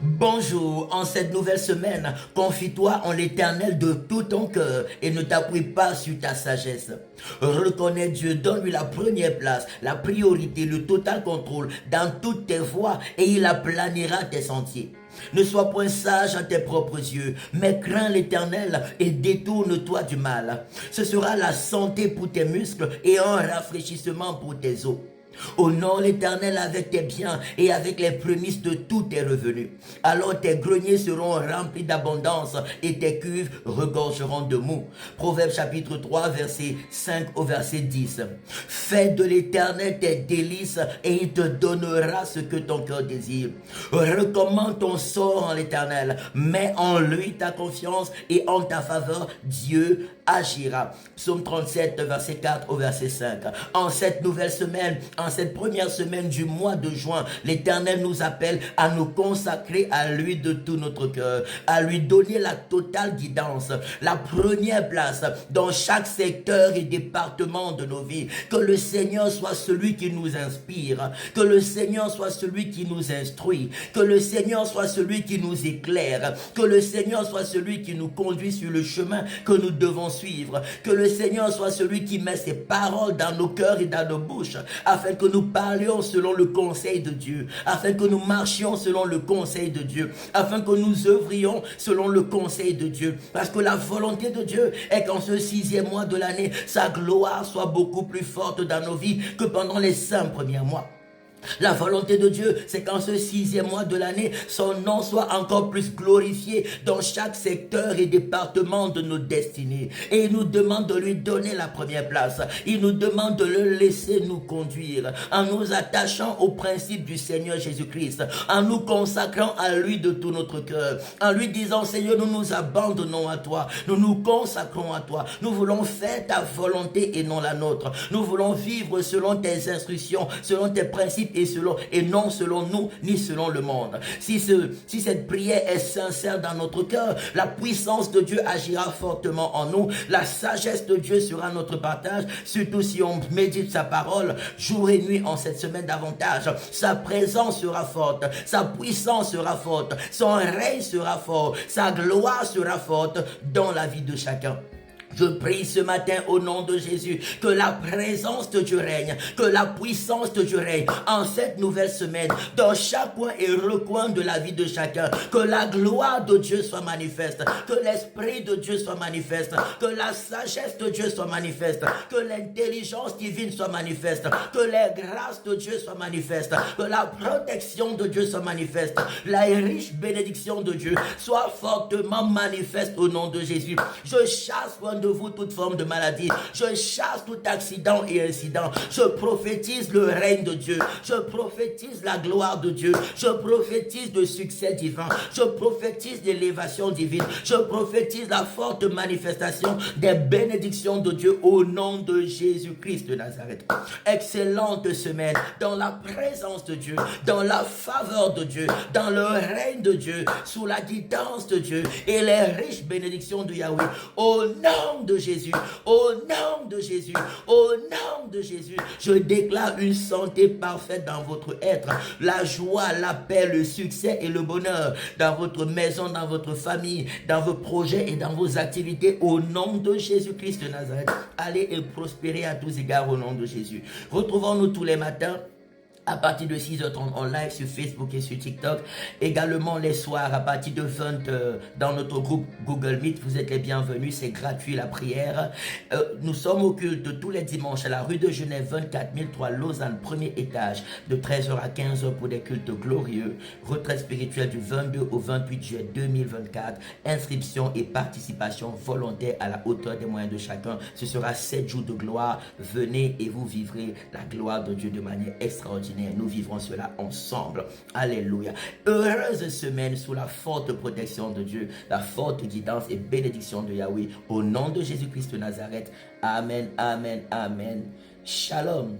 Bonjour, en cette nouvelle semaine, confie-toi en l'Éternel de tout ton cœur et ne t'appuie pas sur ta sagesse. Reconnais Dieu, donne-lui la première place, la priorité, le total contrôle dans toutes tes voies et il aplanira tes sentiers. Ne sois point sage à tes propres yeux, mais crains l'Éternel et détourne-toi du mal. Ce sera la santé pour tes muscles et un rafraîchissement pour tes os. Honore l'Éternel avec tes biens et avec les prémices de tous tes revenus. Alors tes greniers seront remplis d'abondance et tes cuves regorgeront de mou. Proverbe chapitre 3, verset 5 au verset 10. Fais de l'Éternel tes délices et il te donnera ce que ton cœur désire. Recommande ton sort en l'Éternel. Mets en lui ta confiance et en ta faveur, Dieu agira. Psaume 37, verset 4 au verset 5. En cette nouvelle semaine, en cette première semaine du mois de juin, l'Éternel nous appelle à nous consacrer à lui de tout notre cœur, à lui donner la totale guidance, la première place dans chaque secteur et département de nos vies. Que le Seigneur soit celui qui nous inspire, que le Seigneur soit celui qui nous instruit, que le Seigneur soit celui qui nous éclaire, que le Seigneur soit celui qui nous conduit sur le chemin que nous devons suivre, que le Seigneur soit celui qui met ses paroles dans nos cœurs et dans nos bouches, afin que nous parlions selon le conseil de Dieu, afin que nous marchions selon le conseil de Dieu, afin que nous œuvrions selon le conseil de Dieu. Parce que la volonté de Dieu est qu'en ce 6e mois de l'année, sa gloire soit beaucoup plus forte dans nos vies que pendant les 5 premiers mois. La volonté de Dieu, c'est qu'en ce 6e mois de l'année, son nom soit encore plus glorifié dans chaque secteur et département de nos destinées. Et il nous demande de lui donner la première place. Il nous demande de le laisser nous conduire en nous attachant au principe du Seigneur Jésus-Christ, en nous consacrant à lui de tout notre cœur, en lui disant: Seigneur, nous nous abandonnons à toi, nous nous consacrons à toi, nous voulons faire ta volonté et non la nôtre. Nous voulons vivre selon tes instructions, selon tes principes et non selon nous, ni selon le monde. Si cette prière est sincère dans notre cœur, la puissance de Dieu agira fortement en nous, la sagesse de Dieu sera notre partage, surtout si on médite sa parole jour et nuit en cette semaine davantage. Sa présence sera forte, sa puissance sera forte, son règne sera fort, sa gloire sera forte dans la vie de chacun. Je prie ce matin au nom de Jésus que la présence de Dieu règne, que la puissance de Dieu règne en cette nouvelle semaine, dans chaque coin et recoin de la vie de chacun, que la gloire de Dieu soit manifeste, que l'Esprit de Dieu soit manifeste, que la sagesse de Dieu soit manifeste, que l'intelligence divine soit manifeste, que les grâces de Dieu soient manifestes, que la protection de Dieu soit manifeste, la riche bénédiction de Dieu soit fortement manifeste au nom de Jésus. Je chasse de vous toute forme de maladie. Je chasse tout accident et incident. Je prophétise le règne de Dieu. Je prophétise la gloire de Dieu. Je prophétise le succès divin. Je prophétise l'élévation divine. Je prophétise la forte manifestation des bénédictions de Dieu au nom de Jésus-Christ de Nazareth. Excellente semaine dans la présence de Dieu, dans la faveur de Dieu, dans le règne de Dieu, sous la guidance de Dieu et les riches bénédictions de Yahweh. Au nom de Jésus, au nom de Jésus, au nom de Jésus, je déclare une santé parfaite dans votre être, la joie, la paix, le succès et le bonheur dans votre maison, dans votre famille, dans vos projets et dans vos activités au nom de Jésus-Christ de Nazareth. Allez et prospérez à tous égards au nom de Jésus. Retrouvons-nous tous les matins à partir de 6h30 en live sur Facebook et sur TikTok. Également les soirs à partir de 20h dans notre groupe Google Meet. Vous êtes les bienvenus, c'est gratuit la prière. Nous sommes au culte tous les dimanches à la rue de Genève 24 003 Lausanne, premier étage, de 13h à 15h pour des cultes glorieux. Retraite spirituelle du 22 au 28 juillet 2024. Inscription et participation volontaire à la hauteur des moyens de chacun. Ce sera 7 jours de gloire. Venez et vous vivrez la gloire de Dieu de manière extraordinaire. Nous vivrons cela ensemble. Alléluia. Heureuse semaine sous la forte protection de Dieu, la forte guidance et bénédiction de Yahweh. Au nom de Jésus-Christ de Nazareth. Amen, amen, amen. Shalom.